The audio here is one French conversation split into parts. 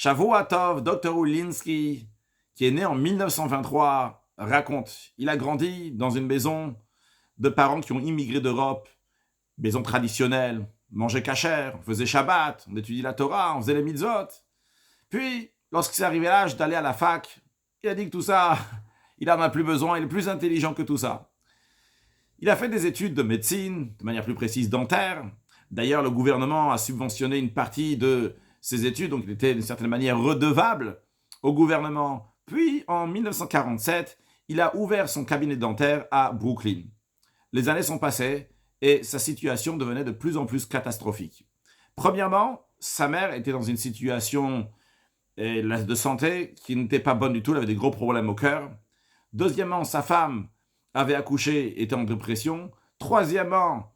Shavuot Dr. Ulinsky, qui est né en 1923, raconte, il a grandi dans une maison de parents qui ont immigré d'Europe, maison traditionnelle, mangeait kasher, on faisait Shabbat, on étudiait la Torah, on faisait les mitzvot. Puis, lorsqu'il s'est arrivé l'âge d'aller à la fac, il a dit que tout ça, il n'en a plus besoin, il est plus intelligent que tout ça. Il a fait des études de médecine, de manière plus précise dentaire. D'ailleurs, le gouvernement a subventionné une partie de ses études, donc il était d'une certaine manière redevable au gouvernement. Puis, en 1947, il a ouvert son cabinet dentaire à Brooklyn. Les années sont passées et sa situation devenait de plus en plus catastrophique. Premièrement, sa mère était dans une situation de santé qui n'était pas bonne du tout, elle avait des gros problèmes au cœur. Deuxièmement, sa femme avait accouché, était en dépression. Troisièmement,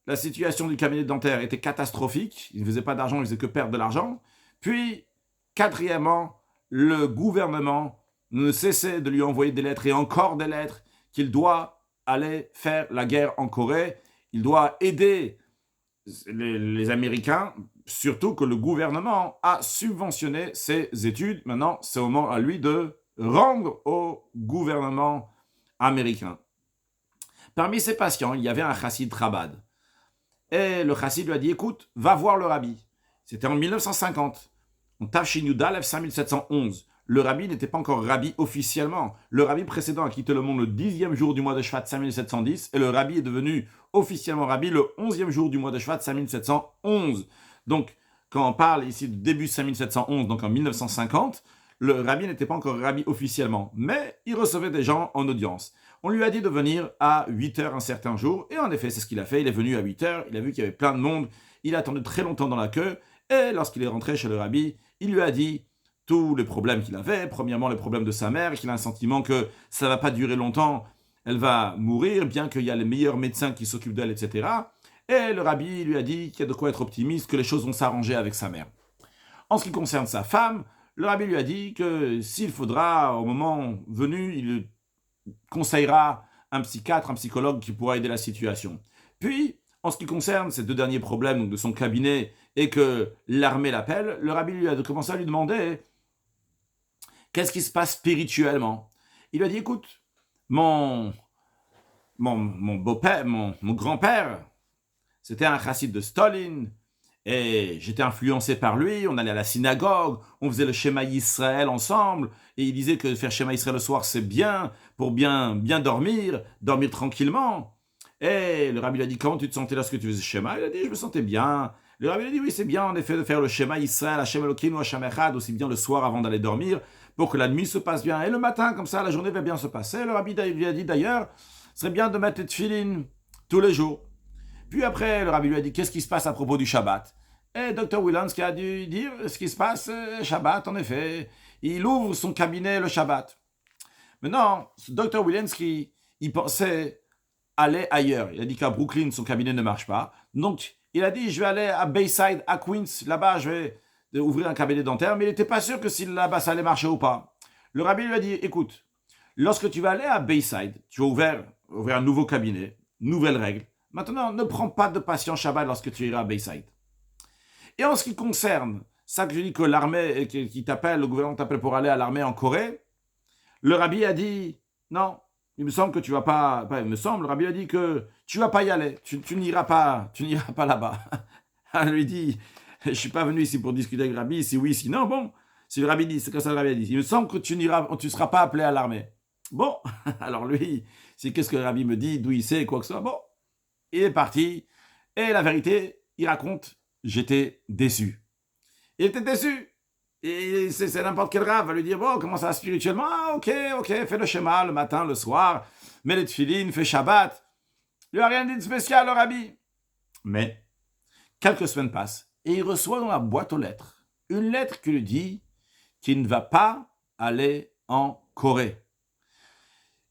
la situation du cabinet dentaire était catastrophique, il ne faisait pas d'argent, il ne faisait que perdre de l'argent. Puis, quatrièmement, le gouvernement ne cessait de lui envoyer des lettres et encore des lettres qu'il doit aller faire la guerre en Corée. Il doit aider les Américains, surtout que le gouvernement a subventionné ses études. Maintenant, c'est au moment à lui de rendre au gouvernement américain. Parmi ses patients, il y avait un chassid Chabad. Et le chassid lui a dit, écoute, va voir le rabbi. C'était en 1950, en Tafshin Yudalev 5711. Le rabbi n'était pas encore rabbi officiellement. Le rabbi précédent a quitté le monde le 10e jour du mois de Shvat 5710 et le rabbi est devenu officiellement rabbi le 11e jour du mois de Shvat 5711. Donc, quand on parle ici du début 5711, donc en 1950, le rabbi n'était pas encore rabbi officiellement, mais il recevait des gens en audience. On lui a dit de venir à 8h un certain jour, et en effet, c'est ce qu'il a fait. Il est venu à 8h, il a vu qu'il y avait plein de monde, il a attendu très longtemps dans la queue, et lorsqu'il est rentré chez le rabbi, il lui a dit tous les problèmes qu'il avait. Premièrement, le problème de sa mère, qu'il a un sentiment que ça ne va pas durer longtemps, elle va mourir, bien qu'il y a les meilleurs médecins qui s'occupent d'elle, etc. Et le rabbi lui a dit qu'il y a de quoi être optimiste, que les choses vont s'arranger avec sa mère. En ce qui concerne sa femme, le rabbi lui a dit que s'il faudra, au moment venu, il conseillera un psychiatre, un psychologue qui pourra aider la situation. Puis, en ce qui concerne ces deux derniers problèmes de son cabinet et que l'armée l'appelle, le rabbi lui a commencé à lui demander qu'est-ce qui se passe spirituellement. Il lui a dit, écoute, mon beau-père, mon grand-père, c'était un chassid de Stalin, et j'étais influencé par lui, on allait à la synagogue, on faisait le Shema Yisrael ensemble, et il disait que faire Shema Yisrael le soir, c'est bien, pour bien dormir tranquillement. Et le rabbi lui a dit, comment tu te sentais lorsque tu faisais Shema? Il a dit, je me sentais bien. Le rabbi lui a dit, oui, c'est bien en effet de faire le Shema Yisrael, Hashem Elokeinu, Hashem Echad, aussi bien le soir avant d'aller dormir, pour que la nuit se passe bien. Et le matin, comme ça, la journée va bien se passer. Le rabbi lui a dit d'ailleurs, ce serait bien de mettre les tefillin tous les jours. Puis après, le rabbi lui a dit, qu'est-ce qui se passe à propos du Shabbat? Et Dr. Wilansky a dû dire ce qui se passe, Shabbat, en effet. Il ouvre son cabinet le Shabbat. Maintenant, Dr. Wilansky, il pensait aller ailleurs. Il a dit qu'à Brooklyn, son cabinet ne marche pas. Donc, il a dit, je vais aller à Bayside, à Queens. Là-bas, je vais ouvrir un cabinet dentaire. Mais il n'était pas sûr que si là-bas, ça allait marcher ou pas. Le rabbi lui a dit, écoute, lorsque tu vas aller à Bayside, tu vas ouvrir un nouveau cabinet, nouvelle règle. Maintenant, ne prends pas de patient Shabbat lorsque tu iras à Bayside. Et en ce qui concerne ça que je dis que l'armée qui t'appelle, le gouvernement t'appelle pour aller à l'armée en Corée, le rabbi a dit, non, il me semble que tu vas pas, il me semble, le rabbi a dit que tu vas pas y aller, tu n'iras pas là-bas. Elle lui dit, je suis pas venu ici pour discuter avec le rabbi, si oui, si non, bon, si le rabbi dit, c'est comme ça le rabbi a dit, il me semble que tu seras pas appelé à l'armée. Bon, alors lui, c'est qu'est-ce que le rabbi me dit, d'où il sait, quoi que ce soit, bon, il est parti, et la vérité, il raconte, j'étais déçu. Il était déçu. Et c'est n'importe quel rave va lui dire, bon, comment ça va spirituellement? Ah, ok, fais le schéma le matin, le soir, mets les tefillin, fais Shabbat. Il lui a rien dit de spécial, le rabbi. Mais, quelques semaines passent, et il reçoit dans la boîte aux lettres une lettre qui lui dit qu'il ne va pas aller en Corée.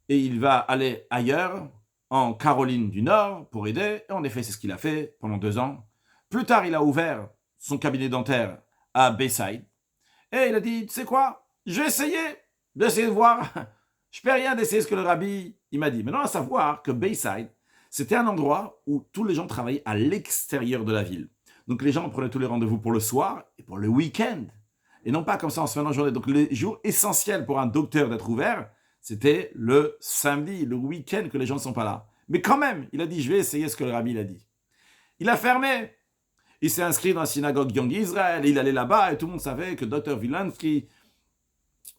Et il va aller ailleurs, en Caroline du Nord, pour aider. Et en effet, c'est ce qu'il a fait pendant 2 ans. Plus tard, il a ouvert son cabinet dentaire à Bayside. Et il a dit, tu sais quoi, je vais essayer de voir. Je ne peux rien d'essayer ce que le rabbi il m'a dit. Maintenant, à savoir que Bayside, c'était un endroit où tous les gens travaillaient à l'extérieur de la ville. Donc les gens prenaient tous les rendez-vous pour le soir et pour le week-end. Et non pas comme ça en semaine en journée. Donc les jours essentiels pour un docteur d'être ouvert, c'était le samedi, le week-end que les gens ne sont pas là. Mais quand même, il a dit, je vais essayer ce que le rabbi il a dit. Il a fermé. Il s'est inscrit dans la synagogue Young Israel, il allait là-bas et tout le monde savait que Dr. Wilansky,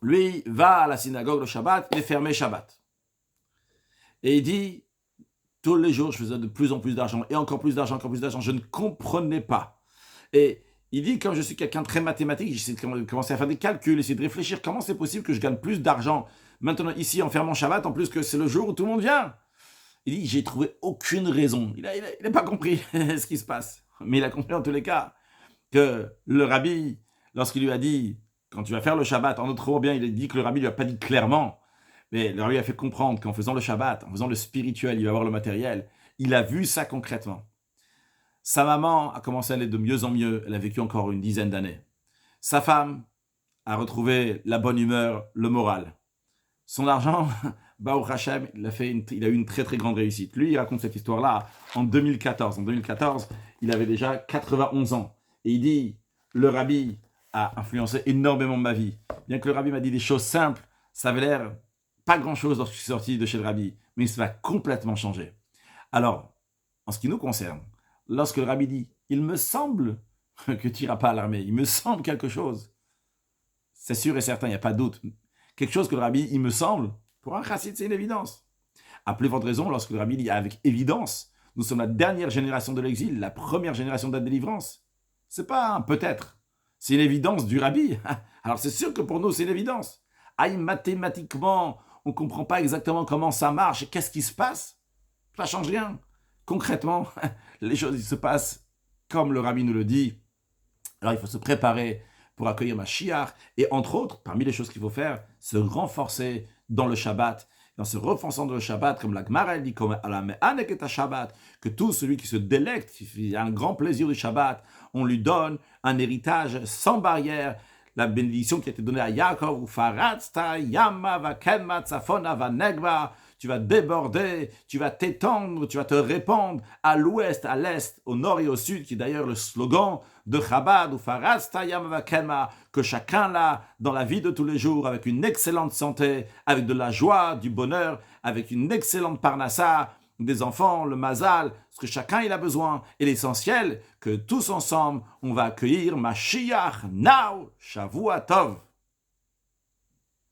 lui, va à la synagogue le Shabbat, il est fermé Shabbat. Et il dit, tous les jours, je faisais de plus en plus d'argent, et encore plus d'argent, je ne comprenais pas. Et il dit, comme je suis quelqu'un de très mathématique, j'ai commencé à faire des calculs, essayer de réfléchir, comment c'est possible que je gagne plus d'argent maintenant ici en fermant Shabbat, en plus que c'est le jour où tout le monde vient. Il dit, j'ai trouvé aucune raison. Il n'a pas compris ce qui se passe. Mais il a compris en tous les cas que le rabbi, lorsqu'il lui a dit, quand tu vas faire le Shabbat, en autre mot bien, il a dit que le rabbi lui a pas dit clairement, mais le rabbi a fait comprendre qu'en faisant le Shabbat, en faisant le spirituel, il va avoir le matériel. Il a vu ça concrètement. Sa maman a commencé à aller de mieux en mieux. Elle a vécu encore une dizaine d'années. Sa femme a retrouvé la bonne humeur, le moral. Son argent, Baruch Hashem, il a eu une très très grande réussite. Lui, il raconte cette histoire-là en 2014. En 2014, il avait déjà 91 ans. Et il dit, le rabbi a influencé énormément ma vie. Bien que le rabbi m'a dit des choses simples, ça avait l'air pas grand-chose lorsque je suis sorti de chez le rabbi. Mais ça va complètement changer. Alors, en ce qui nous concerne, lorsque le rabbi dit, il me semble que tu n'iras pas à l'armée, il me semble quelque chose. C'est sûr et certain, il n'y a pas de doute. Quelque chose que le rabbi, il me semble, pour un chassid, c'est une évidence. À plus forte raison, lorsque le rabbi dit avec évidence, nous sommes la dernière génération de l'exil, la première génération de la délivrance. C'est pas un peut-être, c'est une évidence du rabbi. Alors c'est sûr que pour nous, c'est une évidence. Aïe, mathématiquement, on ne comprend pas exactement comment ça marche et qu'est-ce qui se passe. Ça ne change rien. Concrètement, les choses se passent comme le rabbi nous le dit. Alors il faut se préparer pour accueillir Mashiach, et entre autres, parmi les choses qu'il faut faire, se renforcer dans le Shabbat, en se renforçant dans le Shabbat, comme la Gemara dit, comme à la Me'anek et Shabbat, que tout celui qui se délecte, qui a un grand plaisir du Shabbat, on lui donne un héritage sans barrière, la bénédiction qui a été donnée à Yaakov, ou Faratzta, Yama, Vakenma, Tzafona, Vanegba, tu vas déborder, tu vas t'étendre, tu vas te répandre à l'ouest, à l'est, au nord et au sud, qui est d'ailleurs le slogan de Chabad ou Farazta Yama Kenma, que chacun là, dans la vie de tous les jours, avec une excellente santé, avec de la joie, du bonheur, avec une excellente parnassa, des enfants, le mazal, ce que chacun il a besoin, et l'essentiel, que tous ensemble, on va accueillir Mashiach Now, Shavua Tov.